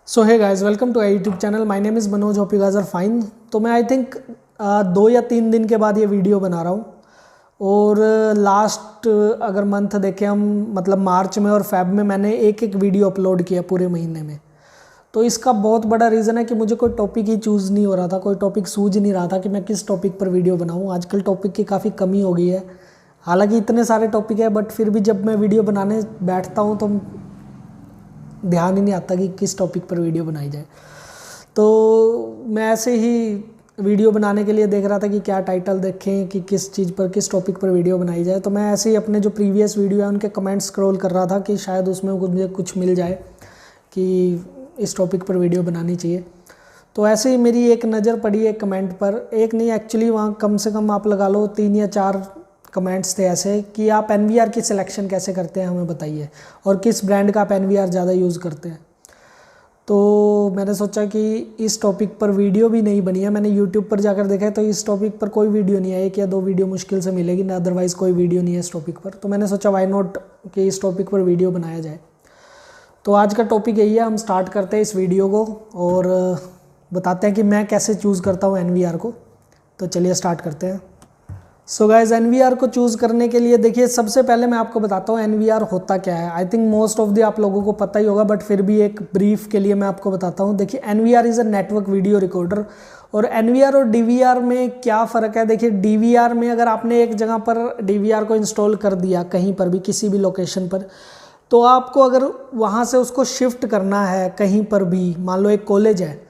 So hey guys, welcome to YouTube channel. My name is Manoj, hope you guys are fine. तो मैं I think 2 या 3 दिन के बाद ये वीडियो बना रहा हूँ। और लास्ट अगर मंथ देखें हम, मतलब मार्च में और फेब में मैंने एक एक वीडियो अपलोड किया पूरे महीने में। तो इसका बहुत बड़ा रीज़न है कि मुझे कोई टॉपिक ही चूज़ नहीं हो रहा था, कोई टॉपिक सूझ नहीं रहा था कि मैं किस टॉपिक पर वीडियो बनाऊँ। आजकल टॉपिक की काफ़ी कमी हो गई है, हालांकि इतने सारे टॉपिक है, बट फिर भी जब मैं वीडियो बनाने बैठता हूँ तो ध्यान ही नहीं आता कि किस टॉपिक पर वीडियो बनाई जाए। तो मैं ऐसे ही वीडियो बनाने के लिए देख रहा था कि क्या टाइटल देखें, कि किस चीज़ पर, किस टॉपिक पर वीडियो बनाई जाए। तो मैं ऐसे ही अपने जो प्रीवियस वीडियो है उनके कमेंट स्क्रॉल कर रहा था कि शायद उसमें मुझे कुछ मिल जाए कि इस टॉपिक पर वीडियो बनानी चाहिए। तो ऐसे ही मेरी एक नज़र पड़ी एक कमेंट पर, एक नहीं एक्चुअली वहाँ कम से कम आप लगा लो 3 या 4 कमेंट्स थे ऐसे कि आप NVR की सिलेक्शन कैसे करते हैं हमें बताइए, और किस ब्रांड का आप NVR ज़्यादा यूज़ करते हैं। तो मैंने सोचा कि इस टॉपिक पर वीडियो भी नहीं बनी है। मैंने YouTube पर जाकर देखा है तो इस टॉपिक पर कोई वीडियो नहीं है, 1 या 2 वीडियो मुश्किल से मिलेगी ना, अदरवाइज़ कोई वीडियो नहीं है इस टॉपिक पर। तो मैंने सोचा वाई नॉट कि इस टॉपिक पर वीडियो बनाया जाए। तो आज का टॉपिक यही है, हम स्टार्ट करते हैं इस वीडियो को और बताते हैं कि मैं कैसे चूज़ करता हूँ NVR को। तो चलिए स्टार्ट करते हैं। सो गाइज, NVR को चूज़ करने के लिए देखिए, सबसे पहले मैं आपको बताता हूँ NVR होता क्या है। I think most of the आप लोगों को पता ही होगा, बट फिर भी एक ब्रीफ के लिए मैं आपको बताता हूँ। देखिए, NVR is a network video recorder. और NVR और DVR में क्या फ़र्क है? देखिए, DVR में अगर आपने एक जगह पर DVR को इंस्टॉल कर दिया, कहीं पर भी किसी भी लोकेशन पर, तो आपको अगर वहाँ से उसको शिफ्ट करना है कहीं पर भी, मान लो एक कॉलेज है,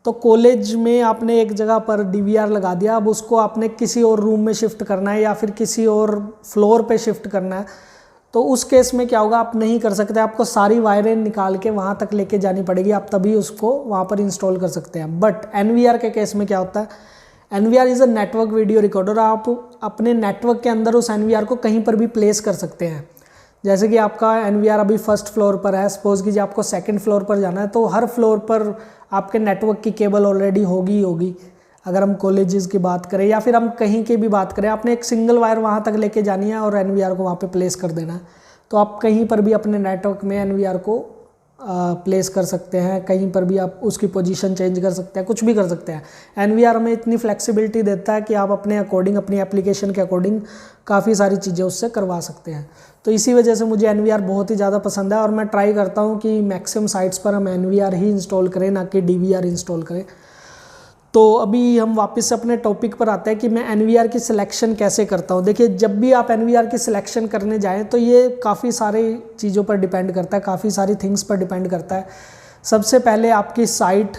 तो कॉलेज में आपने एक जगह पर DVR लगा दिया, अब उसको आपने किसी और रूम में शिफ्ट करना है या फिर किसी और फ्लोर पे शिफ्ट करना है, तो उस केस में क्या होगा, आप नहीं कर सकते। आपको सारी वायरें निकाल के वहाँ तक लेके जानी पड़ेगी, आप तभी उसको वहाँ पर इंस्टॉल कर सकते हैं। बट NVR के केस में क्या होता है, NVR is a network video recorder. आप अपने नेटवर्क के अंदर उस NVR को कहीं पर भी प्लेस कर सकते हैं। जैसे कि आपका NVR अभी फर्स्ट फ्लोर पर है, सपोज़ कीजिए आपको सेकंड फ्लोर पर जाना है, तो हर फ्लोर पर आपके नेटवर्क की केबल ऑलरेडी होगी ही होगी। अगर हम कॉलेजेस की बात करें या फिर हम कहीं की भी बात करें, आपने एक सिंगल वायर वहाँ तक लेके जानी है और NVR को वहाँ पे प्लेस कर देना है। तो आप कहीं पर भी अपने नेटवर्क में NVR को प्लेस कर सकते हैं, कहीं पर भी आप उसकी पोजीशन चेंज कर सकते हैं, कुछ भी कर सकते हैं। NVR में इतनी फ्लेक्सिबिलिटी देता है कि आप अपने अकॉर्डिंग, अपनी एप्लीकेशन के अकॉर्डिंग काफ़ी सारी चीज़ें उससे करवा सकते हैं। तो इसी वजह से मुझे NVR बहुत ही ज़्यादा पसंद है और मैं ट्राई करता हूँ कि मैक्सिमम साइट्स पर हम NVR ही इंस्टॉल करें, ना कि DVR इंस्टॉल करें। तो अभी हम वापस से अपने टॉपिक पर आते हैं कि मैं NVR की सिलेक्शन कैसे करता हूँ। देखिए, जब भी आप NVR की सिलेक्शन करने जाएँ तो ये काफ़ी सारी चीज़ों पर डिपेंड करता है, काफ़ी सारी थिंग्स पर डिपेंड करता है। सबसे पहले आपकी साइट,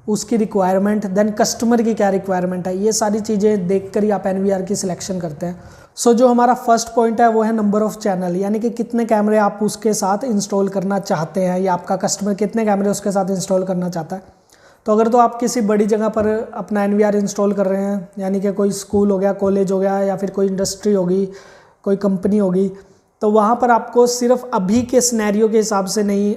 उसकी रिक्वायरमेंट, देन कस्टमर की क्या रिक्वायरमेंट है, ये सारी चीज़ें देखकर ही आप NVR की सिलेक्शन करते हैं। सो जो हमारा फर्स्ट पॉइंट है वो है नंबर ऑफ़ चैनल, यानी कि कितने कैमरे आप उसके साथ इंस्टॉल करना चाहते हैं, या आपका कस्टमर कितने कैमरे उसके साथ इंस्टॉल करना चाहता है। तो अगर तो आप किसी बड़ी जगह पर अपना NVR इंस्टॉल कर रहे हैं, यानी कि कोई स्कूल हो गया, कॉलेज हो गया, या फिर कोई इंडस्ट्री होगी, कोई कंपनी होगी, तो वहाँ पर आपको सिर्फ अभी के सिनेरियो के हिसाब से नहीं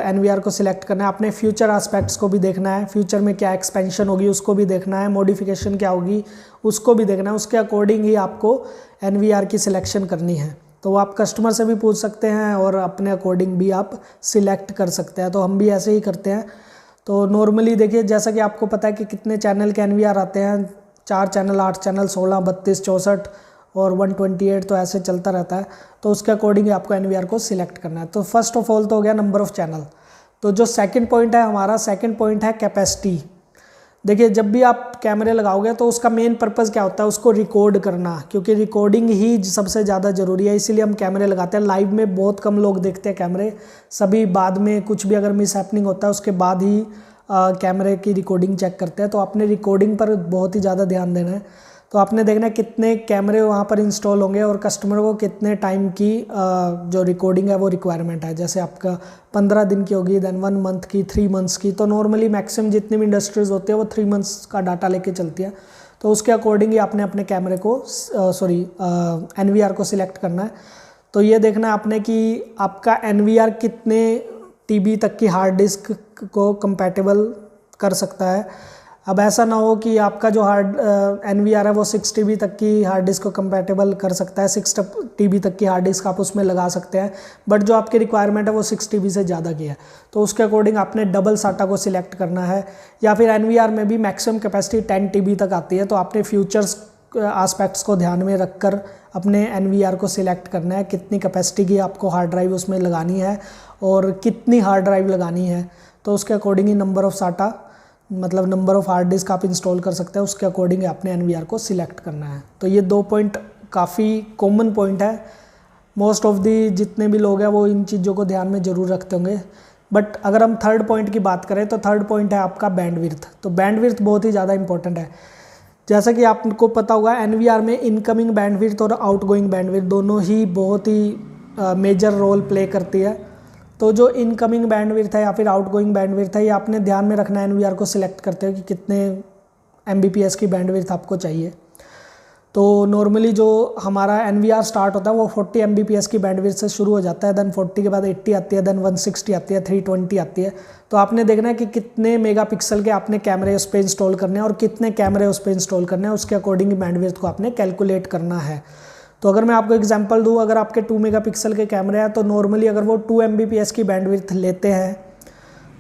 NVR को सिलेक्ट करना है, अपने फ्यूचर एस्पेक्ट्स को भी देखना है। फ्यूचर में क्या एक्सपेंशन होगी उसको भी देखना है, मॉडिफिकेशन क्या होगी उसको भी देखना है। उसके अकॉर्डिंग ही आपको NVR की सिलेक्शन करनी है। तो आप कस्टमर से भी पूछ सकते हैं और अपने अकॉर्डिंग भी आप सिलेक्ट कर सकते हैं। तो हम भी ऐसे ही करते हैं। तो नॉर्मली देखिए, जैसा कि आपको पता है कि कितने चैनल के NVR आते हैं, 4 चैनल, 8 चैनल, 16, 32, 64 और 128, तो ऐसे चलता रहता है। तो उसके अकॉर्डिंग आपको NVR को सिलेक्ट करना है। तो फर्स्ट ऑफ ऑल तो हो गया नंबर ऑफ़ चैनल। तो जो सेकंड पॉइंट है हमारा, सेकंड पॉइंट है कैपेसिटी। देखिए, जब भी आप कैमरे लगाओगे तो उसका मेन पर्पज़ क्या होता है, उसको रिकॉर्ड करना, क्योंकि रिकॉर्डिंग ही सबसे ज़्यादा ज़रूरी है, इसीलिए हम कैमरे लगाते हैं। लाइव में बहुत कम लोग देखते हैं कैमरे, सभी बाद में कुछ भी अगर मिस हैपनिंग होता है उसके बाद ही कैमरे की रिकॉर्डिंग चेक करते हैं। तो आपने रिकॉर्डिंग पर बहुत ही ज़्यादा ध्यान देना है। तो आपने देखना है कितने कैमरे वहाँ पर इंस्टॉल होंगे और कस्टमर को कितने टाइम की जो रिकॉर्डिंग है वो रिक्वायरमेंट है। जैसे आपका 15 दिन की होगी, देन 1 मंथ की, 3 मंथ्स की। तो नॉर्मली मैक्सिमम जितनी भी इंडस्ट्रीज़ होती है वो 3 मंथ्स का डाटा लेके चलती है। तो उसके अकॉर्डिंग ही आपने अपने कैमरे को NVR को सिलेक्ट करना है। तो ये देखना है आपने कि आपका NVR कितने TB तक की हार्ड डिस्क को कंपैटिबल कर सकता है। अब ऐसा ना हो कि आपका जो हार्ड NVR है वो 6 TB तक की हार्ड डिस्क को कंपैटिबल कर सकता है, 6 TB तक की हार्ड डिस्क आप उसमें लगा सकते हैं, बट जो आपकी रिक्वायरमेंट है वो 6 TB से ज़्यादा की है, तो उसके अकॉर्डिंग आपने डबल SATA को सिलेक्ट करना है। या फिर NVR में भी मैक्सिमम कैपेसिटी 10 TB तक आती है, तो आपने फ्यूचर्स एस्पेक्ट्स को ध्यान में रखकर अपने NVR को सिलेक्ट करना है, कितनी कैपेसिटी की आपको हार्ड ड्राइव उसमें लगानी है और कितनी हार्ड ड्राइव लगानी है, तो उसके according he number of SATA मतलब नंबर ऑफ़ हार्ड डिस्क आप इंस्टॉल कर सकते हैं, उसके अकॉर्डिंग आपने NVR को सिलेक्ट करना है। तो ये 2 पॉइंट काफ़ी कॉमन पॉइंट है, मोस्ट ऑफ दी जितने भी लोग हैं वो इन चीज़ों को ध्यान में ज़रूर रखते होंगे। बट अगर हम थर्ड पॉइंट की बात करें तो थर्ड पॉइंट है आपका बैंडविड्थ। तो बैंडविड्थ बहुत ही ज़्यादा इंपॉर्टेंट है। जैसा कि आपको पता होगा NVR में इनकमिंग बैंडविड्थ और आउटगोइंग बैंडविड्थ दोनों ही बहुत ही मेजर रोल प्ले करती है। तो जो इनकमिंग बैंडविड्थ है या फिर आउटगोइंग बैंडविड्थ है, ये आपने ध्यान में रखना है NVR को सिलेक्ट करते हुए कि कितने Mbps की बैंडविड्थ आपको चाहिए। तो नॉर्मली जो हमारा NVR स्टार्ट होता है वो 40 Mbps की बैंडविड्थ से शुरू हो जाता है, देन 40 के बाद 80 आती है, देन 160 आती है, 320 आती है। तो आपने देखना है कि कितने मेगापिक्सल के आपने कैमरे उस पर इंस्टॉल करने हैं और कितने कैमरे उस पर इंस्टॉल करने हैं, उसके अकॉर्डिंग बैंडविड्थ को आपने कैलकुलेट करना है। तो अगर मैं आपको एग्जांपल दूं, अगर आपके 2 मेगापिक्सल के कैमरे हैं तो नॉर्मली अगर वो 2 Mbps की बैंडविड्थ लेते हैं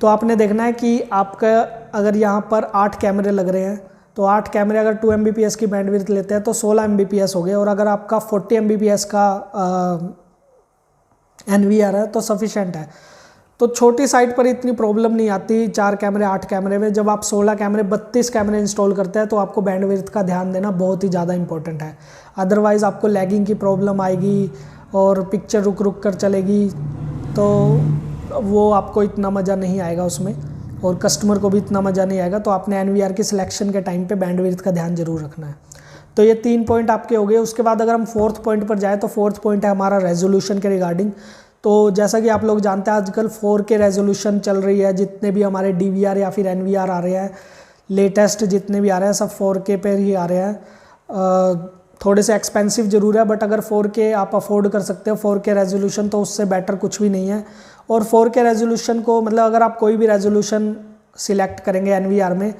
तो आपने देखना है कि आपका अगर यहाँ पर 8 कैमरे लग रहे हैं तो 8 कैमरे अगर 2 Mbps की बैंडविड्थ लेते हैं तो 16 Mbps हो गए, और अगर आपका 40 Mbps का NVR है तो सफिशेंट है। तो छोटी साइट पर इतनी प्रॉब्लम नहीं आती 4 कैमरे 8 कैमरे में। जब आप 16 कैमरे 32 कैमरे इंस्टॉल करते हैं तो आपको बैंडविड्थ का ध्यान देना बहुत ही ज़्यादा इंपॉर्टेंट है, अदरवाइज़ आपको लैगिंग की प्रॉब्लम आएगी और पिक्चर रुक रुक कर चलेगी, तो वो आपको इतना मज़ा नहीं आएगा उसमें और कस्टमर को भी इतना मज़ा नहीं आएगा। तो आपने NVR की सिलेक्शन के टाइम पे बैंडविड्थ का ध्यान जरूर रखना है। तो ये 3 पॉइंट आपके हो गए। उसके बाद अगर हम 4th पॉइंट पर जाए तो 4th पॉइंट है हमारा रेजोल्यूशन के रिगार्डिंग। तो जैसा कि आप लोग जानते हैं आजकल 4K रेजोल्यूशन चल रही है, जितने भी हमारे DVR या फिर NVR आ रहे हैं लेटेस्ट जितने भी आ रहे हैं सब 4K पर ही आ रहे हैं। थोड़े से एक्सपेंसिव ज़रूर है, बट अगर 4K आप अफोर्ड कर सकते हो 4K रेजोल्यूशन तो उससे बेटर कुछ भी नहीं है। और 4K रेजोल्यूशन को मतलब अगर आप कोई भी रेजोल्यूशन सिलेक्ट करेंगे NVR में,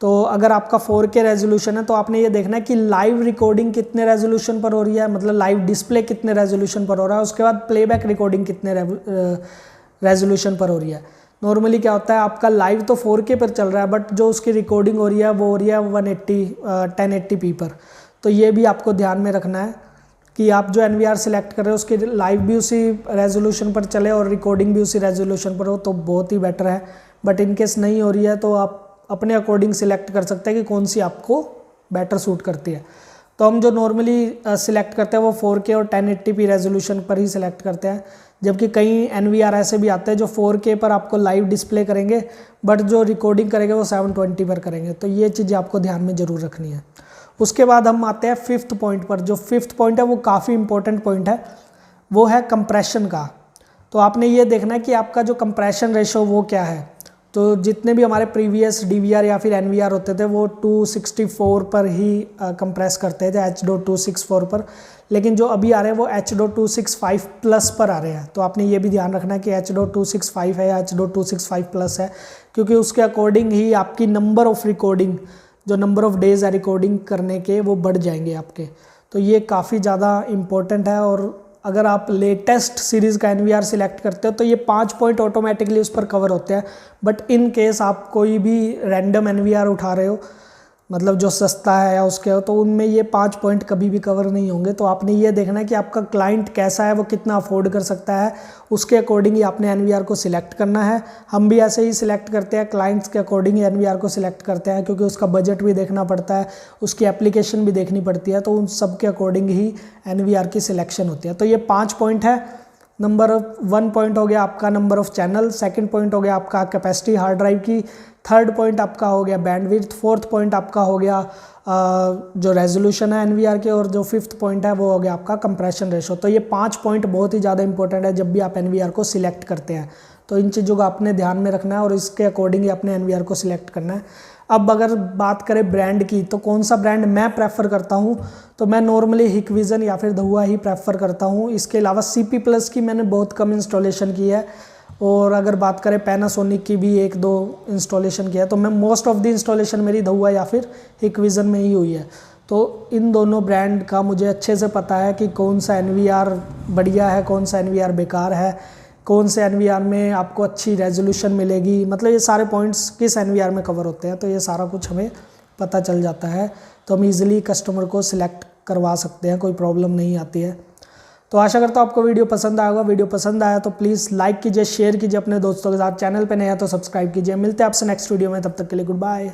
तो अगर आपका 4K रेजोल्यूशन है तो आपने ये देखना है कि लाइव रिकॉर्डिंग कितने रेजोल्यूशन पर हो रही है, मतलब लाइव डिस्प्ले कितने रेजोल्यूशन पर हो रहा है, उसके बाद प्लेबैक रिकॉर्डिंग कितने रेजोल्यूशन पर हो रही है। नॉर्मली क्या होता है आपका लाइव तो 4K पर चल रहा है, बट जो उसकी रिकॉर्डिंग हो रही है वो हो रही है 1080p पर। तो ये भी आपको ध्यान में रखना है कि आप जो NVR सिलेक्ट कर रहे हो उसकी लाइव भी उसी रेजोल्यूशन पर चले और रिकॉर्डिंग भी उसी रेजोल्यूशन पर हो तो बहुत ही बेटर है। बट इन केस नहीं हो रही है तो आप अपने अकॉर्डिंग सिलेक्ट कर सकते हैं कि कौन सी आपको बेटर सूट करती है। तो हम जो नॉर्मली सिलेक्ट करते हैं वो 4K और 1080p रेजोल्यूशन पर ही सिलेक्ट करते हैं, जबकि कई NVR ऐसे भी आते हैं जो 4K पर आपको लाइव डिस्प्ले करेंगे बट जो रिकॉर्डिंग करेंगे वो 720 पर करेंगे। तो ये चीज़ें आपको ध्यान में ज़रूर रखनी है। उसके बाद हम आते हैं 5th पॉइंट पर। जो 5th पॉइंट है वो काफ़ी इंपॉर्टेंट पॉइंट है, वो है कंप्रेशन का। तो आपने ये देखना है कि आपका जो कंप्रेशन रेशो वो क्या है। तो जितने भी हमारे प्रीवियस DVR या फिर NVR होते थे वो 264 पर ही कंप्रेस करते थे, H.264 पर, लेकिन जो अभी आ रहे हैं वो H.265 प्लस पर आ रहे हैं। तो आपने ये भी ध्यान रखना है कि H.265 है या H.265 प्लस है, क्योंकि उसके अकॉर्डिंग ही आपकी नंबर ऑफ़ रिकॉर्डिंग, जो नंबर ऑफ़ डेज़ है रिकॉर्डिंग करने के, वो बढ़ जाएंगे आपके। तो ये काफ़ी ज़्यादा इम्पोर्टेंट है। और अगर आप लेटेस्ट सीरीज़ का NVR सिलेक्ट करते हो तो ये 5 पॉइंट ऑटोमेटिकली उस पर कवर होते हैं। बट इन केस आप कोई भी रैंडम NVR उठा रहे हो, मतलब जो सस्ता है या उसके हो, तो उनमें ये 5 पॉइंट कभी भी कवर नहीं होंगे। तो आपने ये देखना है कि आपका क्लाइंट कैसा है, वो कितना अफोर्ड कर सकता है, उसके अकॉर्डिंग ही आपने NVR को सिलेक्ट करना है। हम भी ऐसे ही सिलेक्ट करते हैं, क्लाइंट्स के अकॉर्डिंग ही NVR को सिलेक्ट करते हैं, क्योंकि उसका बजट भी देखना पड़ता है, उसकी एप्लीकेशन भी देखनी पड़ती है। तो उन सब के अकॉर्डिंग ही NVR की सिलेक्शन होती है। तो ये 5 पॉइंट है। नंबर 1 पॉइंट हो गया आपका number of channel, 2nd point हो गया आपका कैपेसिटी हार्ड ड्राइव की, 3rd पॉइंट आपका हो गया बैंडविड्थ, 4th पॉइंट आपका हो गया जो रेजोल्यूशन है NVR के, और जो 5th पॉइंट है वो हो गया आपका कंप्रेशन रेशो। तो ये 5 पॉइंट बहुत ही ज़्यादा इंपॉर्टेंट है जब भी आप NVR को सिलेक्ट करते हैं। तो इन चीज़ों को आपने ध्यान में रखना है और इसके अकॉर्डिंग ही अपने NVR को सिलेक्ट करना है। अब अगर बात करें ब्रांड की, तो कौन सा ब्रांड मैं प्रेफर करता हूँ, तो मैं नॉर्मली हिकविज़न या फिर धुआ ही प्रेफर करता हूँ। इसके अलावा CP+ की मैंने बहुत कम इंस्टॉलेशन की है और अगर बात करें पैनासोनिक की भी 1-2 इंस्टॉलेशन किया है, तो मैं मोस्ट ऑफ द इंस्टॉलेशन मेरी धुआ या फिर हिकविज़न में ही हुई है। तो इन दोनों ब्रांड का मुझे अच्छे से पता है कि कौन सा NVR बढ़िया है, कौन सा NVR बेकार है, कौन से NVR में आपको अच्छी रेजोल्यूशन मिलेगी, मतलब ये सारे पॉइंट्स किस NVR में कवर होते हैं, तो ये सारा कुछ हमें पता चल जाता है। तो हम ईज़िली कस्टमर को सिलेक्ट करवा सकते हैं, कोई प्रॉब्लम नहीं आती है। तो आशा करता हूँ आपको वीडियो पसंद आएगा। वीडियो पसंद आया तो प्लीज़ लाइक कीजिए, शेयर कीजिए अपने दोस्तों के साथ। चैनल पे नया तो सब्सक्राइब कीजिए। मिलते हैं आपसे नेक्स्ट वीडियो में, तब तक के लिए गुड बाय।